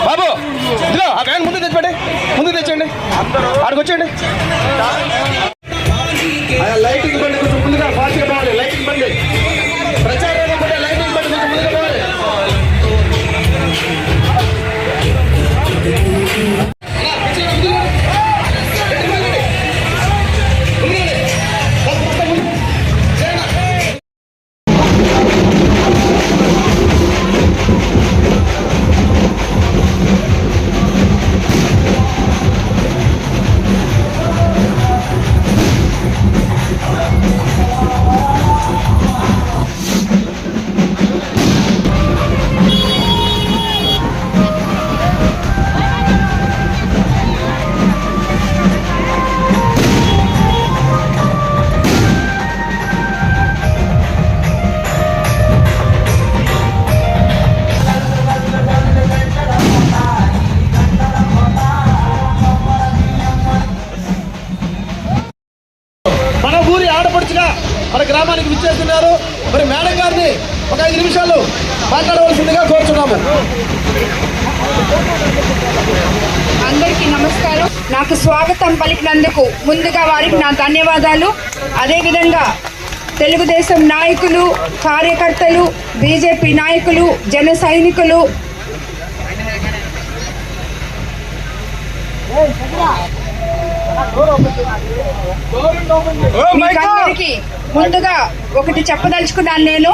బాబు ఇదిగో ఆ వ్యాన్ ముందు తెచ్చిపెట్టి, ముందు తెచ్చండి, ఆడికి వచ్చేయండి. లైటింగ్ బండి కొంచెం ముందుగా ఫాస్ట్గా పోవాలి. లైటింగ్ బండి ప్రచారం లైటింగ్ బండి కొంచెం ముందుగా పోవాలి. మన గ్రామానికి విచ్చేస్తున్నారు. మరి మేడం గారిని ఒక 5 నిమిషాలు మాట్లాడవలసిందిగా కోరుతున్నాము. అందరికీ నమస్కారం. నాకు స్వాగతం పలికినందుకు ముందుగా వారికి నా ధన్యవాదాలు. అదేవిధంగా తెలుగుదేశం నాయకులు, కార్యకర్తలు, బీజేపీ నాయకులు, జన సైనికులు, మీకందరికీ ముందుగా ఒకటి చెప్పదలుచుకున్నాను.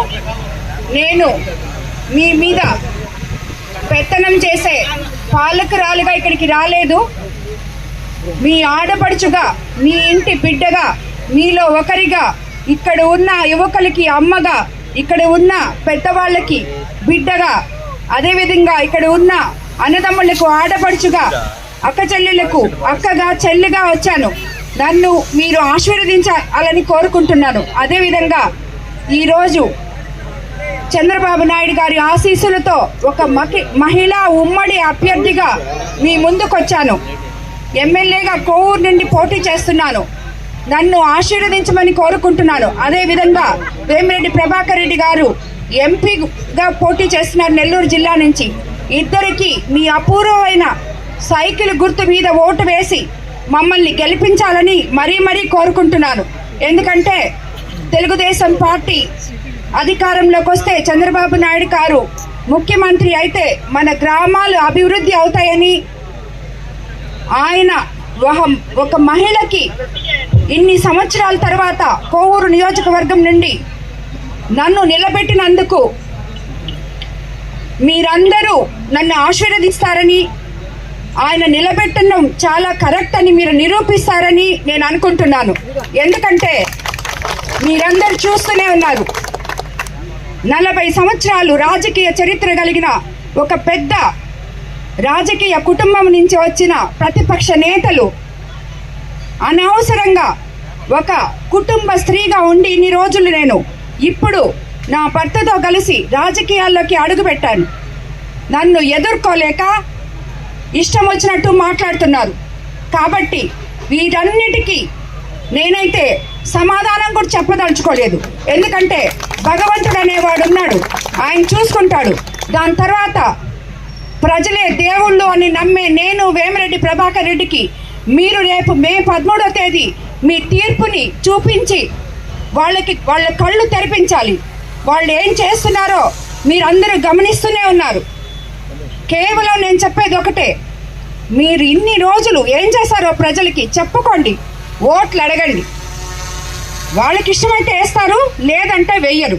నేను మీ మీద పెత్తనం చేసే పాలకురాలుగా ఇక్కడికి రాలేదు. మీ ఆడపడుచుగా, మీ ఇంటి బిడ్డగా, మీలో ఒకరిగా, ఇక్కడ ఉన్న యువకులకి అమ్మగా, ఇక్కడ ఉన్న పెద్దవాళ్ళకి బిడ్డగా, అదేవిధంగా ఇక్కడ ఉన్న అన్నదమ్ములకు ఆడపడుచుగా, అక్క చెల్లెళ్లకు అక్కగా, చెల్లిగా వచ్చాను. నన్ను మీరు ఆశీర్వదించాలని కోరుకుంటున్నాను. అదేవిధంగా ఈరోజు చంద్రబాబు నాయుడు గారి ఆశీస్సులతో ఒక మహిళా ఉమ్మడి అభ్యర్థిగా మీ ముందుకొచ్చాను. ఎమ్మెల్యేగా కోవూరు నుండి పోటీ చేస్తున్నాను. నన్ను ఆశీర్వదించమని కోరుకుంటున్నాను. అదేవిధంగా వేమిరెడ్డి ప్రభాకర్ రెడ్డి గారు ఎంపీగా పోటీ చేస్తున్నారు నెల్లూరు జిల్లా నుంచి. ఇద్దరికి మీ అపూర్వమైన సైకిల్ గుర్తు మీద ఓటు వేసి మమ్మల్ని గెలిపించాలని మరీ కోరుకుంటున్నాను. ఎందుకంటే తెలుగుదేశం పార్టీ అధికారంలోకి వస్తే, చంద్రబాబు నాయుడు గారు ముఖ్యమంత్రి అయితే మన గ్రామాలు అభివృద్ధి అవుతాయని, ఆయన ఒక మహిళకి ఇన్ని సంవత్సరాల తర్వాత కోవూరు నియోజకవర్గం నుండి నన్ను నిలబెట్టినందుకు మీరందరూ నన్ను ఆశీర్వదిస్తారని, ఆయన నిలబెట్టడం చాలా కరెక్ట్ అని మీరు నిరూపిస్తారని నేను అనుకుంటున్నాను. ఎందుకంటే మీరందరూ చూస్తూనే ఉన్నారు, 40 సంవత్సరాలు రాజకీయ చరిత్ర కలిగిన ఒక పెద్ద రాజకీయ కుటుంబం నుంచి వచ్చిన ప్రతిపక్ష నేతలు అనవసరంగా ఒక కుటుంబ స్త్రీగా ఉండి ఇన్ని రోజులు నేను ఇప్పుడు నా భర్తతో కలిసి రాజకీయాల్లోకి అడుగుపెట్టాను. నన్ను ఎదుర్కోలేక ఇష్టం వచ్చినట్టు మాట్లాడుతున్నారు. కాబట్టి వీటన్నిటికీ నేనైతే సమాధానం కూడా చెప్పదలుచుకోలేదు. ఎందుకంటే భగవంతుడు అనేవాడు ఉన్నాడు, ఆయన చూసుకుంటాడు. దాని తర్వాత ప్రజలే దేవుళ్ళు అని నమ్మే నేను వేమిరెడ్డి ప్రభాకర్ రెడ్డికి మీరు రేపు మే 13వ తేదీ మీ తీర్పుని చూపించి వాళ్ళ కళ్ళు తెరిపించాలి. వాళ్ళు ఏం చేస్తున్నారో మీరందరూ గమనిస్తూనే ఉన్నారు. కేవలం నేను చెప్పేది ఒకటే, మీరు ఇన్ని రోజులు ఏం చేశారో ప్రజలకి చెప్పుకోండి, ఓట్లు అడగండి. వాళ్ళకి ఇష్టమైతే వేస్తారు, లేదంటే వెయ్యరు.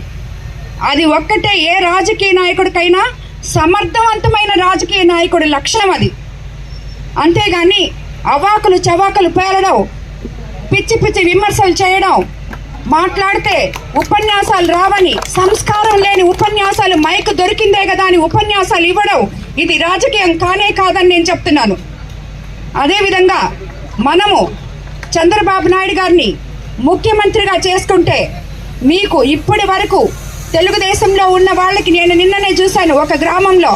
అది ఒక్కటే ఏ రాజకీయ నాయకుడికైనా సమర్థవంతమైన రాజకీయ నాయకుడి లక్షణం అది. అంతేగాని అవాకులు చవాకులు పేలడం, పిచ్చి పిచ్చి విమర్శలు చేయడం, మాట్లాడితే ఉపన్యాసాలు రావని, సంస్కారం లేని ఉపన్యాసాలు, మైక్ దొరికిందే కదా అని ఉపన్యాసాలు ఇవ్వడం, ఇది రాజకీయం కానే కాదని నేను చెప్తున్నాను. అదేవిధంగా మనము చంద్రబాబు నాయుడు గారిని ముఖ్యమంత్రిగా చేసుకుంటే, మీకు ఇప్పటి వరకు తెలుగుదేశంలో ఉన్న వాళ్ళకి నేను నిన్ననే చూశాను ఒక గ్రామంలో